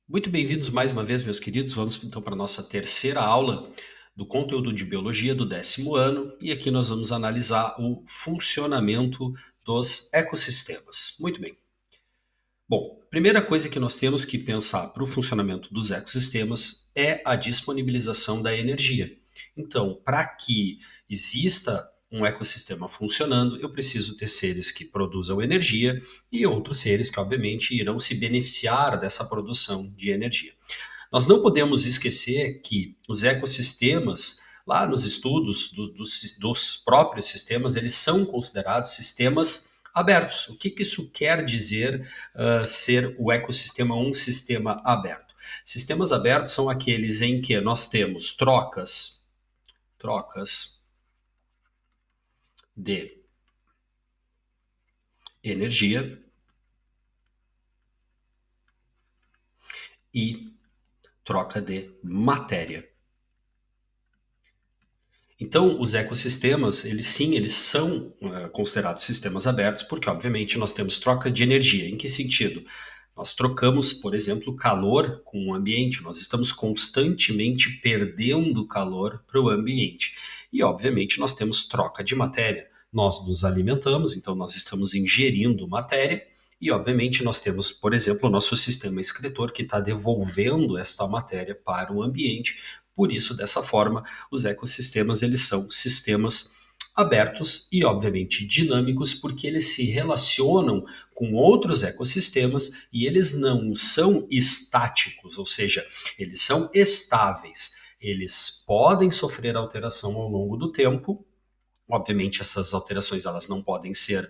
Muito bem-vindos mais uma vez, meus queridos. Vamos então para a nossa terceira aula do conteúdo de biologia do 10º ano e aqui nós vamos analisar o funcionamento dos ecossistemas. Muito bem. Bom, a primeira coisa que nós temos que pensar para o funcionamento dos ecossistemas é a disponibilização da energia. Então, para que exista um ecossistema funcionando, eu preciso ter seres que produzam energia e outros seres que, obviamente, irão se beneficiar dessa produção de energia. Nós não podemos esquecer que os ecossistemas, lá nos estudos dos próprios sistemas, eles são considerados sistemas abertos. O que isso quer dizer ser o ecossistema um sistema aberto? Sistemas abertos são aqueles em que nós temos trocas de energia e troca de matéria. Então, os ecossistemas, eles são considerados sistemas abertos, porque, obviamente, nós temos troca de energia. Em que sentido? Nós trocamos, por exemplo, calor com o ambiente, nós estamos constantemente perdendo calor para o ambiente. E, obviamente, nós temos troca de matéria. Nós nos alimentamos, então nós estamos ingerindo matéria, e, obviamente, nós temos, por exemplo, o nosso sistema excretor que está devolvendo esta matéria para o ambiente. Por isso, dessa forma, os ecossistemas eles são sistemas abertos e, obviamente, dinâmicos, porque eles se relacionam com outros ecossistemas e eles não são estáticos, ou seja, eles são estáveis. Eles podem sofrer alteração ao longo do tempo. Obviamente, essas alterações elas não podem ser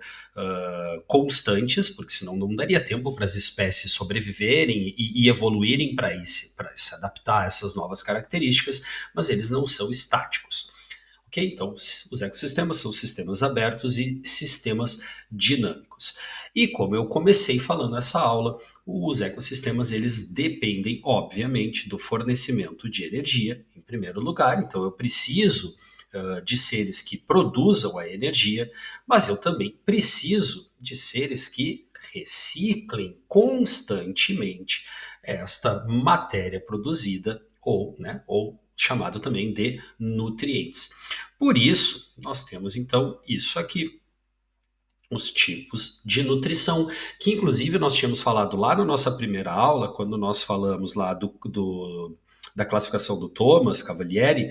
constantes, porque senão não daria tempo para as espécies sobreviverem e evoluírem para se adaptar a essas novas características, mas eles não são estáticos. Okay? Então, os ecossistemas são sistemas abertos e sistemas dinâmicos. E como eu comecei falando essa aula, os ecossistemas eles dependem, obviamente, do fornecimento de energia, em primeiro lugar. Então, eu preciso de seres que produzam a energia, mas eu também preciso de seres que reciclem constantemente esta matéria produzida ou chamado também de nutrientes. Por isso, nós temos então isso aqui, os tipos de nutrição, que inclusive nós tínhamos falado lá na nossa primeira aula, quando nós falamos lá da classificação do Thomas Cavalieri,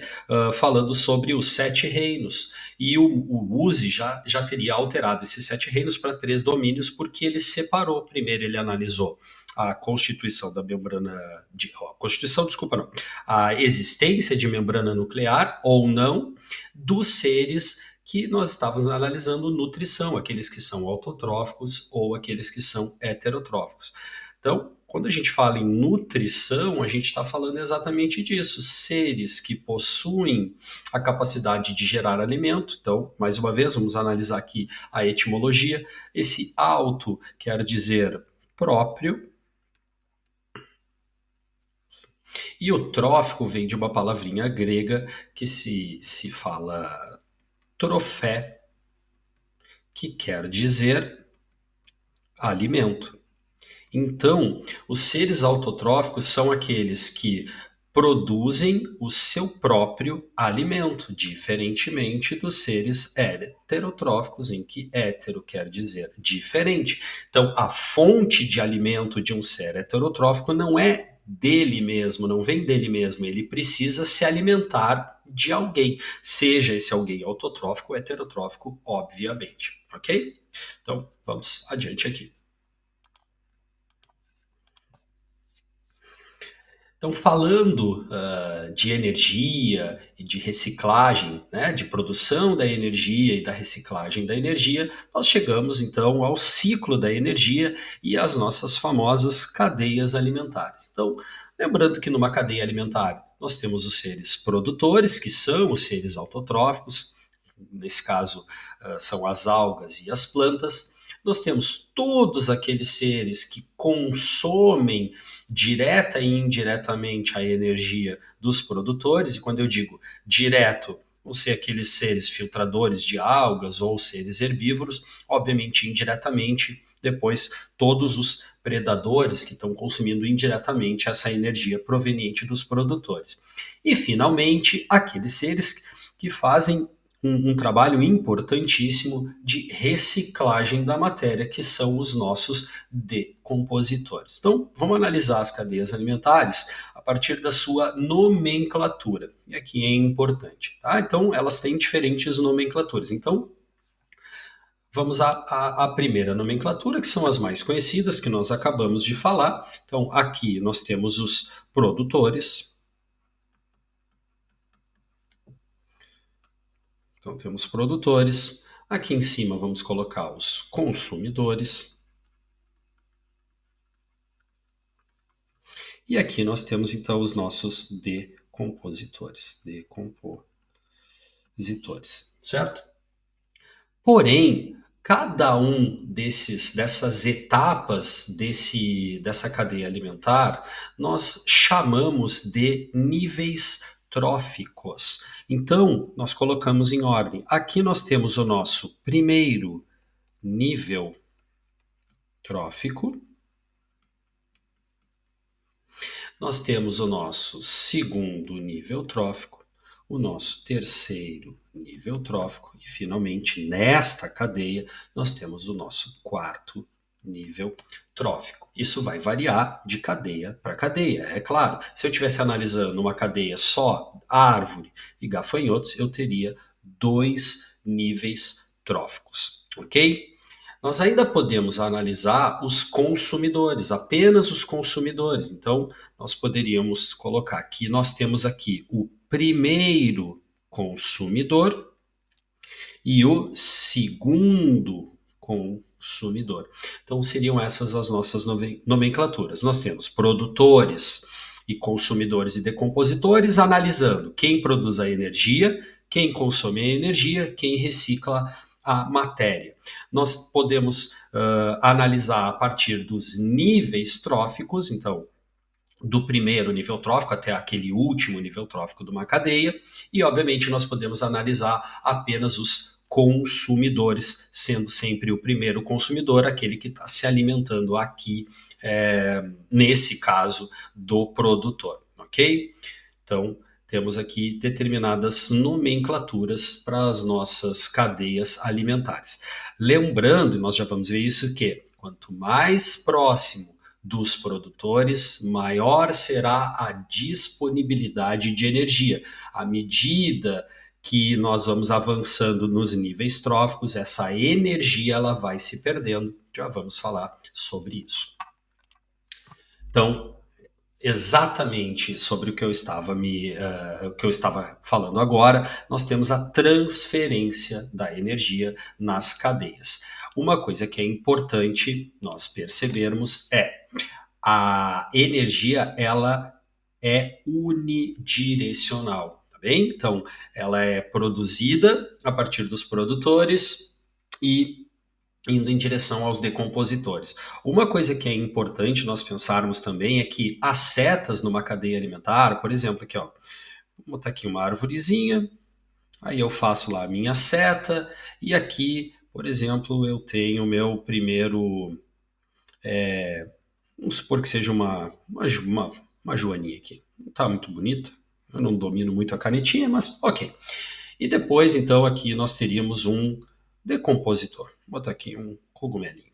falando sobre os 7 reinos. E o Uzi já teria alterado esses 7 reinos para 3 domínios, porque ele separou. Primeiro ele analisou a constituição da membrana, constituição, desculpa, não, a existência de membrana nuclear ou não dos seres que nós estávamos analisando nutrição, aqueles que são autotróficos ou aqueles que são heterotróficos. Então, quando a gente fala em nutrição, a gente está falando exatamente disso, seres que possuem a capacidade de gerar alimento. Então, mais uma vez, vamos analisar aqui a etimologia. Esse auto quer dizer próprio, e o trófico vem de uma palavrinha grega que se fala trofé, que quer dizer alimento. Então, os seres autotróficos são aqueles que produzem o seu próprio alimento, diferentemente dos seres heterotróficos, em que hétero quer dizer diferente. Então, a fonte de alimento de um ser heterotrófico não é dele mesmo, não vem dele mesmo, ele precisa se alimentar de alguém, seja esse alguém autotrófico ou heterotrófico, obviamente, ok? Então, vamos adiante aqui. Então, falando de energia e de reciclagem, né, de produção da energia e da reciclagem da energia, nós chegamos então ao ciclo da energia e às nossas famosas cadeias alimentares. Então, lembrando que numa cadeia alimentar nós temos os seres produtores, que são os seres autotróficos, nesse caso são as algas e as plantas. Nós temos todos aqueles seres que consomem direta e indiretamente a energia dos produtores, e quando eu digo direto, vão ser aqueles seres filtradores de algas ou seres herbívoros, obviamente indiretamente, depois todos os predadores que estão consumindo indiretamente essa energia proveniente dos produtores. E, finalmente, aqueles seres que fazem um trabalho importantíssimo de reciclagem da matéria, que são os nossos decompositores. Então, vamos analisar as cadeias alimentares a partir da sua nomenclatura. E aqui é importante, tá? Então, elas têm diferentes nomenclaturas. Então, vamos à primeira nomenclatura, que são as mais conhecidas, que nós acabamos de falar. Então, aqui nós temos os produtores. Então, temos produtores. Aqui em cima vamos colocar os consumidores. E aqui nós temos, então, os nossos decompositores. Decompositores, certo? Porém, cada um dessas etapas dessa cadeia alimentar, nós chamamos de níveis tróficos. Então, nós colocamos em ordem. Aqui nós temos o nosso primeiro nível trófico. Nós temos o nosso segundo nível trófico, o nosso terceiro nível trófico e, finalmente, nesta cadeia, nós temos o nosso quarto nível trófico. Isso vai variar de cadeia para cadeia, é claro. Se eu estivesse analisando uma cadeia só árvore e gafanhotos, eu teria 2 níveis tróficos, ok? Nós ainda podemos analisar os consumidores, apenas os consumidores. Então, nós poderíamos colocar que nós temos aqui o primeiro consumidor e o segundo consumidor. Então, seriam essas as nossas nomenclaturas. Nós temos produtores e consumidores e decompositores, analisando quem produz a energia, quem consome a energia, quem recicla a matéria. Nós podemos analisar a partir dos níveis tróficos, então, do primeiro nível trófico até aquele último nível trófico de uma cadeia, e obviamente nós podemos analisar apenas os consumidores, sendo sempre o primeiro consumidor aquele que está se alimentando aqui, nesse caso, do produtor, ok? Então, temos aqui determinadas nomenclaturas para as nossas cadeias alimentares. Lembrando, e nós já vamos ver isso, que quanto mais próximo dos produtores, maior será a disponibilidade de energia. À medida que nós vamos avançando nos níveis tróficos, essa energia ela vai se perdendo. Já vamos falar sobre isso. Então, exatamente sobre o que eu estava falando agora, nós temos a transferência da energia nas cadeias. Uma coisa que é importante nós percebermos é a energia ela é unidirecional, tá bem? Então, ela é produzida a partir dos produtores e indo em direção aos decompositores. Uma coisa que é importante nós pensarmos também é que as setas numa cadeia alimentar, por exemplo, aqui, ó, vou botar aqui uma arvorezinha, aí eu faço lá a minha seta, e aqui, por exemplo, eu tenho o meu primeiro, vamos supor que seja uma joaninha aqui. Não está muito bonita, eu não domino muito a canetinha, mas ok. E depois, então, aqui nós teríamos um decompositor. Vou botar aqui um cogumelinho.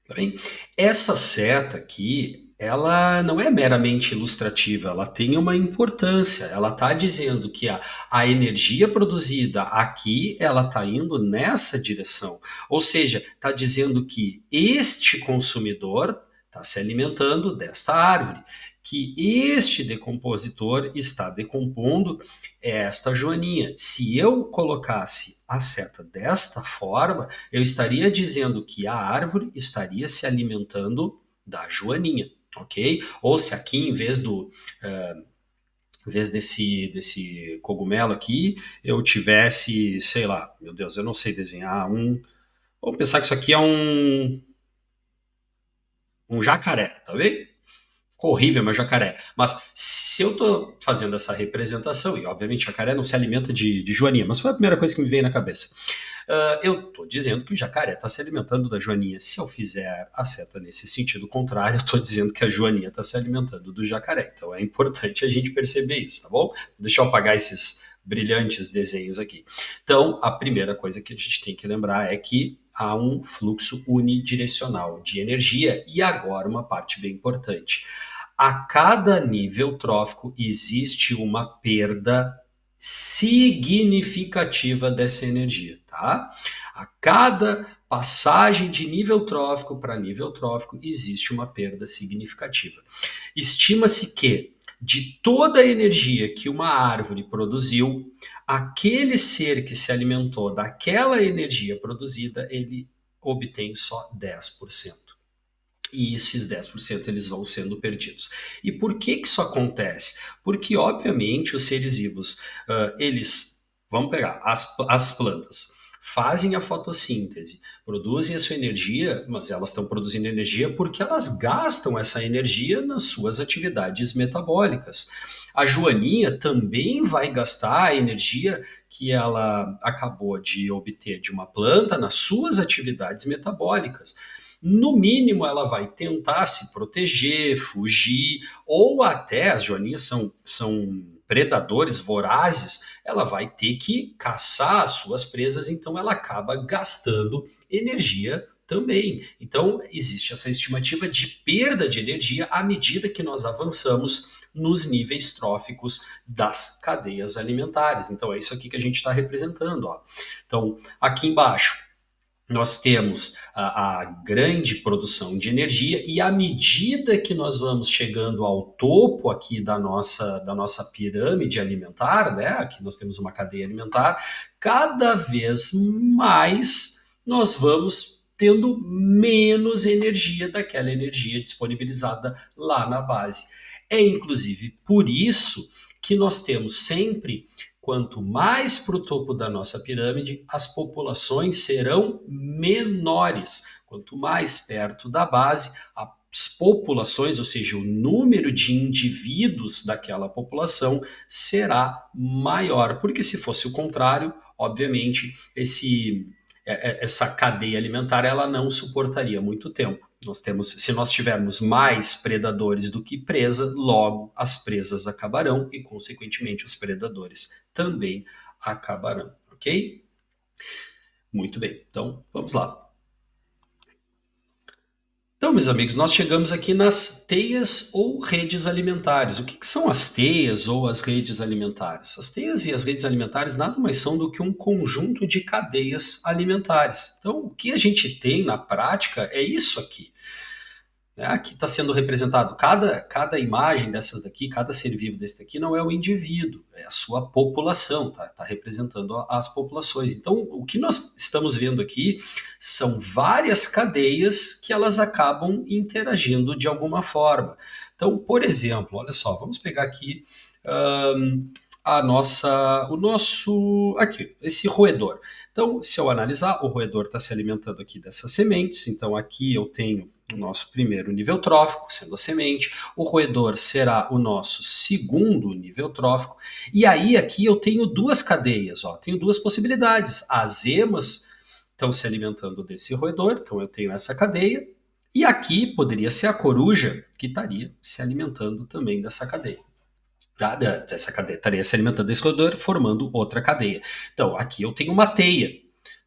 Tá bem? Essa seta aqui, ela não é meramente ilustrativa, ela tem uma importância. Ela está dizendo que a energia produzida aqui, ela está indo nessa direção. Ou seja, está dizendo que este consumidor está se alimentando desta árvore, que este decompositor está decompondo esta joaninha. Se eu colocasse a seta desta forma, eu estaria dizendo que a árvore estaria se alimentando da joaninha, ok? Ou se aqui, em vez desse cogumelo aqui, eu tivesse, sei lá, meu Deus, eu não sei desenhar vamos pensar que isso aqui é um jacaré, tá bem? ficou horrível meu jacaré. Mas se eu estou fazendo essa representação, e obviamente jacaré não se alimenta de joaninha, mas foi a primeira coisa que me veio na cabeça. Eu estou dizendo que o jacaré está se alimentando da joaninha. Se eu fizer a seta nesse sentido contrário, eu estou dizendo que a joaninha está se alimentando do jacaré. Então é importante a gente perceber isso, tá bom? Deixa eu apagar esses brilhantes desenhos aqui. Então, a primeira coisa que a gente tem que lembrar é que há um fluxo unidirecional de energia. E agora uma parte bem importante. A cada nível trófico existe uma perda significativa dessa energia, tá? A cada passagem de nível trófico para nível trófico existe uma perda significativa. Estima-se que de toda a energia que uma árvore produziu, aquele ser que se alimentou daquela energia produzida, ele obtém só 10%. E esses 10% eles vão sendo perdidos. E por que isso acontece? Porque, obviamente, os seres vivos, eles, vamos pegar, as plantas, fazem a fotossíntese, produzem a sua energia, mas elas estão produzindo energia porque elas gastam essa energia nas suas atividades metabólicas. A joaninha também vai gastar a energia que ela acabou de obter de uma planta nas suas atividades metabólicas. No mínimo, ela vai tentar se proteger, fugir, ou até as joaninhas são predadores vorazes, ela vai ter que caçar as suas presas, então ela acaba gastando energia também. Então, existe essa estimativa de perda de energia à medida que nós avançamos nos níveis tróficos das cadeias alimentares. Então, é isso aqui que a gente está representando. Ó. Então, aqui embaixo, nós temos a grande produção de energia e à medida que nós vamos chegando ao topo aqui da nossa pirâmide alimentar, né? Aqui nós temos uma cadeia alimentar, cada vez mais nós vamos tendo menos energia daquela energia disponibilizada lá na base. É inclusive por isso que nós temos sempre, quanto mais para o topo da nossa pirâmide, as populações serão menores. Quanto mais perto da base, as populações, ou seja, o número de indivíduos daquela população será maior. Porque se fosse o contrário, obviamente, essa cadeia alimentar ela não suportaria muito tempo. Se nós tivermos mais predadores do que presa, logo as presas acabarão e, consequentemente, os predadores também acabarão, ok? Muito bem, então vamos lá. Então, meus amigos, nós chegamos aqui nas teias ou redes alimentares. O que são as teias ou as redes alimentares? As teias e as redes alimentares nada mais são do que um conjunto de cadeias alimentares. Então, o que a gente tem na prática é isso aqui. Aqui está sendo representado cada imagem dessas daqui, cada ser vivo desse daqui não é o indivíduo, é a sua população, tá representando as populações. Então, o que nós estamos vendo aqui são várias cadeias que elas acabam interagindo de alguma forma. Então, por exemplo, olha só, vamos pegar aqui esse roedor. Então, se eu analisar, o roedor está se alimentando aqui dessas sementes, então aqui eu tenho o nosso primeiro nível trófico, sendo a semente, o roedor será o nosso segundo nível trófico, e aí aqui eu tenho duas cadeias, tenho duas possibilidades. As emas estão se alimentando desse roedor, então eu tenho essa cadeia, e aqui poderia ser a coruja, que estaria se alimentando também dessa cadeia. Essa cadeia estaria se alimentando desse roedor, formando outra cadeia. Então, aqui eu tenho uma teia,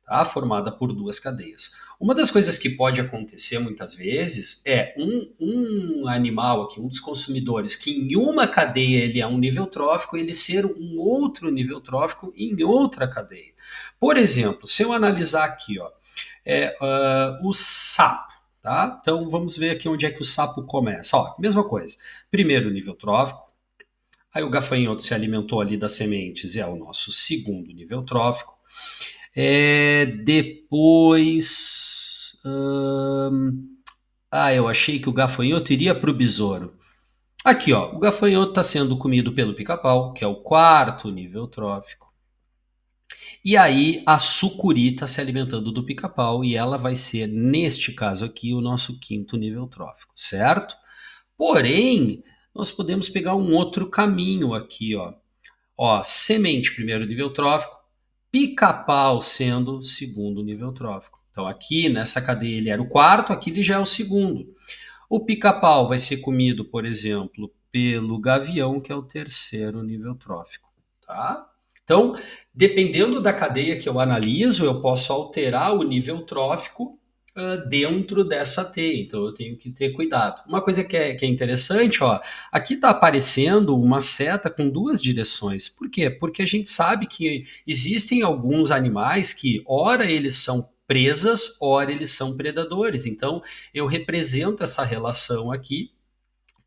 tá, formada por duas cadeias. Uma das coisas que pode acontecer muitas vezes é um animal aqui, um dos consumidores, que em uma cadeia ele é um nível trófico, ele ser um outro nível trófico em outra cadeia. Por exemplo, se eu analisar aqui, o sapo, tá? Então vamos ver aqui onde é que o sapo começa. Mesma coisa, primeiro nível trófico, aí o gafanhoto se alimentou ali das sementes, é o nosso segundo nível trófico. Depois... eu achei que o gafanhoto iria para o besouro. Aqui, o gafanhoto está sendo comido pelo pica-pau, que é o quarto nível trófico. E aí a sucuri está se alimentando do pica-pau e ela vai ser, neste caso aqui, o nosso quinto nível trófico, certo? Porém, nós podemos pegar um outro caminho aqui, ó. Ó, semente, primeiro nível trófico, pica-pau sendo segundo nível trófico. Então aqui nessa cadeia ele era o quarto, aqui ele já é o segundo. O pica-pau vai ser comido, por exemplo, pelo gavião, que é o terceiro nível trófico, tá? Então, dependendo da cadeia que eu analiso, eu posso alterar o nível trófico dentro dessa teia, então eu tenho que ter cuidado. Uma coisa que é interessante, ó, aqui está aparecendo uma seta com duas direções. Por quê? Porque a gente sabe que existem alguns animais que, ora eles são presas, ora eles são predadores. Então, eu represento essa relação aqui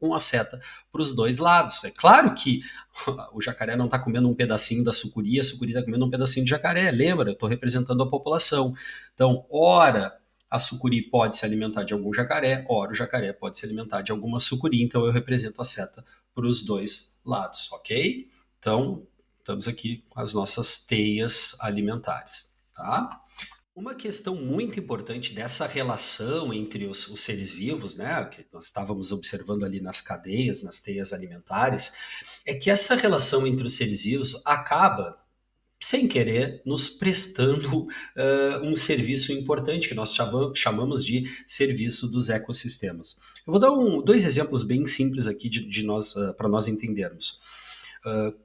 com a seta para os dois lados. É claro que o jacaré não está comendo um pedacinho da sucuri, a sucuri está comendo um pedacinho de jacaré. Lembra? Eu estou representando a população. Então, ora a sucuri pode se alimentar de algum jacaré, ora o jacaré pode se alimentar de alguma sucuri, então eu represento a seta para os dois lados, ok? Então, estamos aqui com as nossas teias alimentares, tá? Uma questão muito importante dessa relação entre os seres vivos, né, que nós estávamos observando ali nas cadeias, nas teias alimentares, é que essa relação entre os seres vivos acaba, sem querer, nos prestando um serviço importante que nós chamamos de serviço dos ecossistemas. Eu vou dar dois exemplos bem simples aqui de nós, para nós entendermos.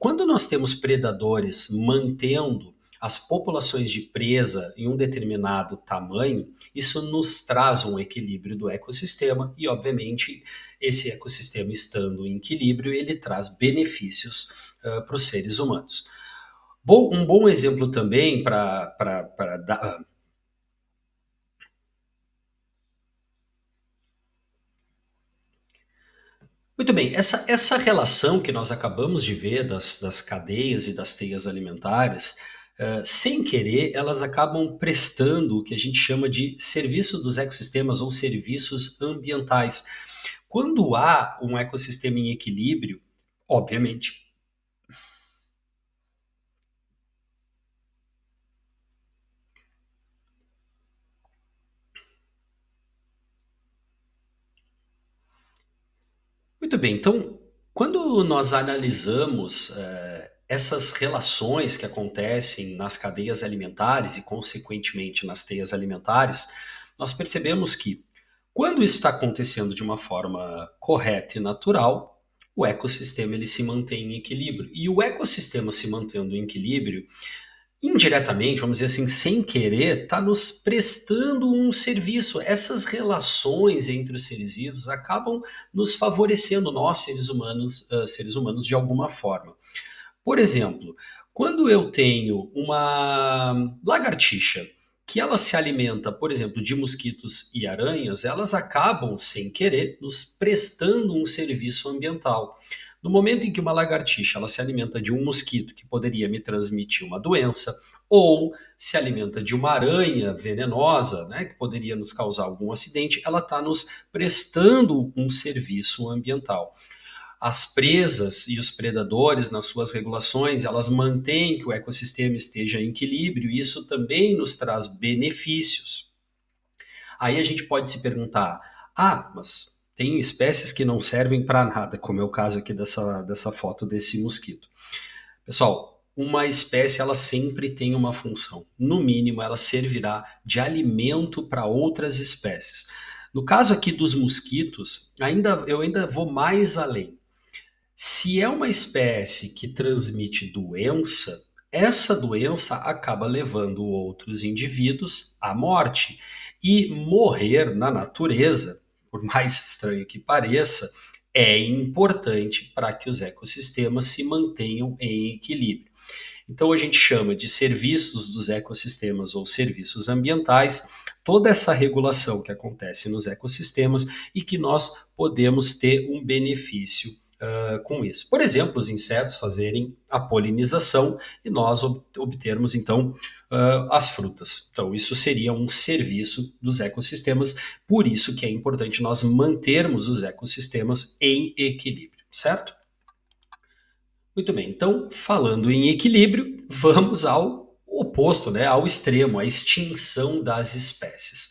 Quando nós temos predadores mantendo as populações de presa em um determinado tamanho, isso nos traz um equilíbrio do ecossistema e, obviamente, esse ecossistema estando em equilíbrio, ele traz benefícios para os seres humanos. Um bom exemplo também para dar. Muito bem, essa relação que nós acabamos de ver das cadeias e das teias alimentares, sem querer, elas acabam prestando o que a gente chama de serviço dos ecossistemas ou serviços ambientais. Quando há um ecossistema em equilíbrio, obviamente. Muito bem, então, quando nós analisamos essas relações que acontecem nas cadeias alimentares e, consequentemente, nas teias alimentares, nós percebemos que, quando isso está acontecendo de uma forma correta e natural, o ecossistema ele se mantém em equilíbrio. E o ecossistema se mantendo em equilíbrio, indiretamente, vamos dizer assim, sem querer, está nos prestando um serviço. Essas relações entre os seres vivos acabam nos favorecendo, nós, seres humanos, de alguma forma. Por exemplo, quando eu tenho uma lagartixa que ela se alimenta, por exemplo, de mosquitos e aranhas, elas acabam, sem querer, nos prestando um serviço ambiental. No momento em que uma lagartixa ela se alimenta de um mosquito que poderia me transmitir uma doença, ou se alimenta de uma aranha venenosa, né, que poderia nos causar algum acidente, ela está nos prestando um serviço ambiental. As presas e os predadores, nas suas regulações, elas mantêm que o ecossistema esteja em equilíbrio, e isso também nos traz benefícios. Aí a gente pode se perguntar: mas tem espécies que não servem para nada, como é o caso aqui dessa foto desse mosquito. Pessoal, uma espécie ela sempre tem uma função. No mínimo, ela servirá de alimento para outras espécies. No caso aqui dos mosquitos, eu ainda vou mais além. Se é uma espécie que transmite doença, essa doença acaba levando outros indivíduos à morte. E morrer na natureza, por mais estranho que pareça, é importante para que os ecossistemas se mantenham em equilíbrio. Então a gente chama de serviços dos ecossistemas ou serviços ambientais toda essa regulação que acontece nos ecossistemas e que nós podemos ter um benefício com isso. Por exemplo, os insetos fazerem a polinização e nós obtermos, então, as frutas. Então, isso seria um serviço dos ecossistemas, por isso que é importante nós mantermos os ecossistemas em equilíbrio, certo? Muito bem, então, falando em equilíbrio, vamos ao oposto, né, ao extremo, a extinção das espécies.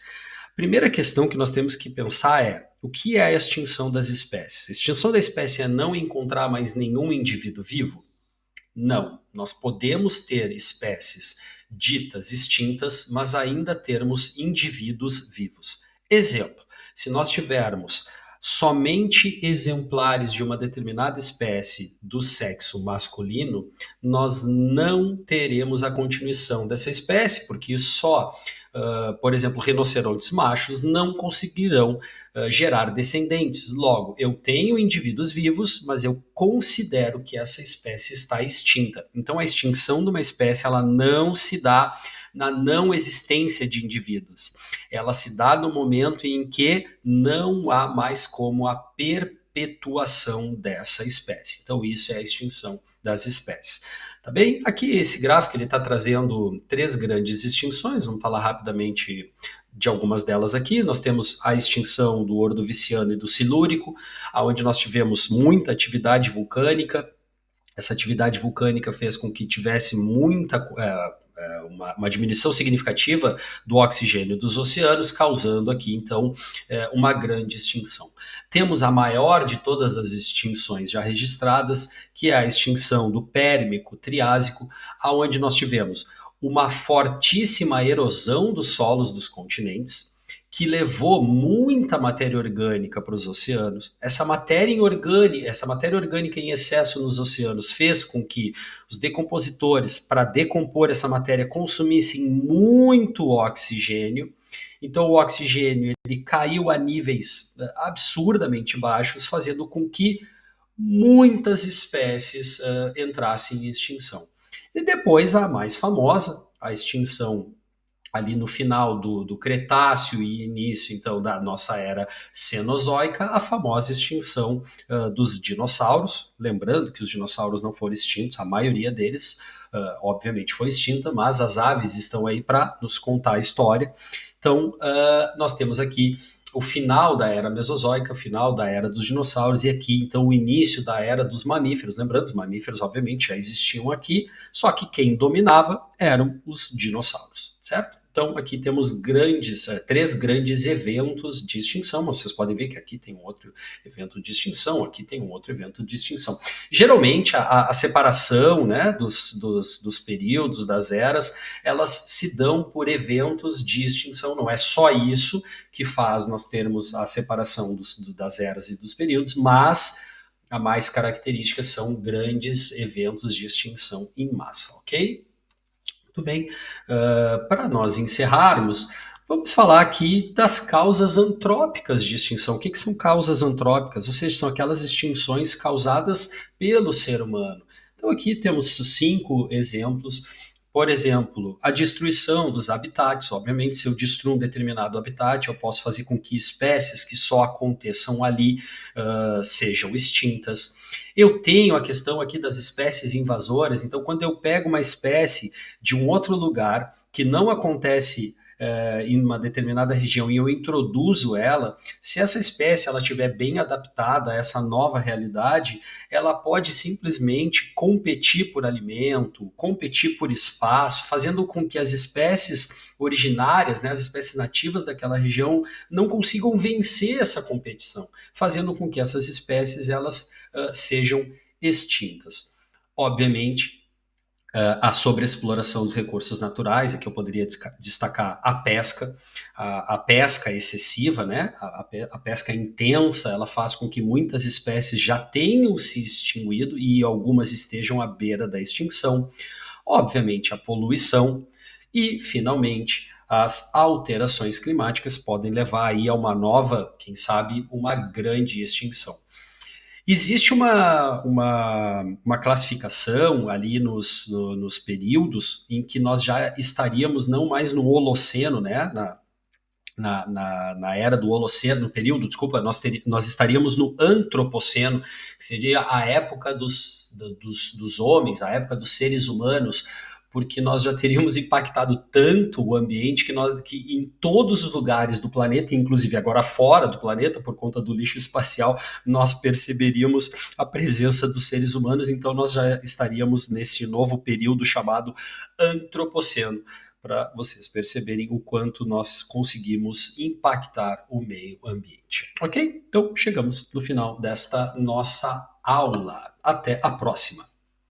Primeira questão que nós temos que pensar é O que é a extinção das espécies? A extinção da espécie é não encontrar mais nenhum indivíduo vivo? Não. Nós podemos ter espécies ditas extintas, mas ainda termos indivíduos vivos. Exemplo: se nós tivermos somente exemplares de uma determinada espécie do sexo masculino, nós não teremos a continuação dessa espécie, porque só, por exemplo, rinocerontes machos não conseguirão gerar descendentes. Logo, eu tenho indivíduos vivos, mas eu considero que essa espécie está extinta. Então, a extinção de uma espécie ela não se dá na não existência de indivíduos. Ela se dá no momento em que não há mais como a perpetuação dessa espécie. Então, isso é a extinção das espécies. Tá bem? Aqui esse gráfico ele está trazendo 3 grandes extinções. Vamos falar rapidamente de algumas delas aqui. Nós temos a extinção do Ordoviciano e do Silúrico, onde nós tivemos muita atividade vulcânica. Essa atividade vulcânica fez com que tivesse uma diminuição significativa do oxigênio dos oceanos, causando aqui, então, uma grande extinção. Temos a maior de todas as extinções já registradas, que é a extinção do Pérmico-Triásico, onde nós tivemos uma fortíssima erosão dos solos dos continentes, que levou muita matéria orgânica para os oceanos. Essa matéria orgânica em excesso nos oceanos fez com que os decompositores, para decompor essa matéria, consumissem muito oxigênio. Então o oxigênio ele caiu a níveis absurdamente baixos, fazendo com que muitas espécies entrassem em extinção. E depois a mais famosa, a extinção ali no final do Cretáceo e início, então, da nossa era Cenozoica, a famosa extinção dos dinossauros. Lembrando que os dinossauros não foram extintos, a maioria deles, obviamente, foi extinta, mas as aves estão aí para nos contar a história. Então, nós temos aqui o final da era Mesozoica, o final da era dos dinossauros, e aqui, então, o início da era dos mamíferos. Lembrando, os mamíferos, obviamente, já existiam aqui, só que quem dominava eram os dinossauros, certo? Então, aqui temos 3 grandes eventos de extinção. Vocês podem ver que aqui tem um outro evento de extinção, aqui tem um outro evento de extinção. Geralmente, a separação, né, dos períodos, das eras, elas se dão por eventos de extinção. Não é só isso que faz nós termos a separação das eras e dos períodos, mas a mais característica são grandes eventos de extinção em massa, ok? Muito bem. Para nós encerrarmos, vamos falar aqui das causas antrópicas de extinção. O que são causas antrópicas? Ou seja, são aquelas extinções causadas pelo ser humano. Então aqui temos 5 exemplos. Por exemplo, a destruição dos habitats. Obviamente, se eu destruo um determinado habitat, eu posso fazer com que espécies que só aconteçam ali sejam extintas. Eu tenho a questão aqui das espécies invasoras. Então, quando eu pego uma espécie de um outro lugar que não acontece em uma determinada região e eu introduzo ela, se essa espécie ela estiver bem adaptada a essa nova realidade, ela pode simplesmente competir por alimento, competir por espaço, fazendo com que as espécies originárias, né, as espécies nativas daquela região, não consigam vencer essa competição, fazendo com que essas espécies elas sejam extintas. Obviamente, a sobreexploração dos recursos naturais, aqui eu poderia destacar a pesca, a pesca excessiva, né? A pesca intensa, ela faz com que muitas espécies já tenham se extinguido e algumas estejam à beira da extinção. Obviamente, a poluição e, finalmente, as alterações climáticas podem levar aí a uma nova, quem sabe, uma grande extinção. Existe uma classificação ali nos períodos em que nós já estaríamos não mais no Holoceno, né? Na era do Holoceno, no período, desculpa, nós estaríamos no Antropoceno, que seria a época dos homens, a época dos seres humanos, porque nós já teríamos impactado tanto o ambiente que em todos os lugares do planeta, inclusive agora fora do planeta, por conta do lixo espacial, nós perceberíamos a presença dos seres humanos, então nós já estaríamos nesse novo período chamado Antropoceno. para vocês perceberem o quanto nós conseguimos impactar o meio ambiente. Ok? Então chegamos no final desta nossa aula. Até a próxima!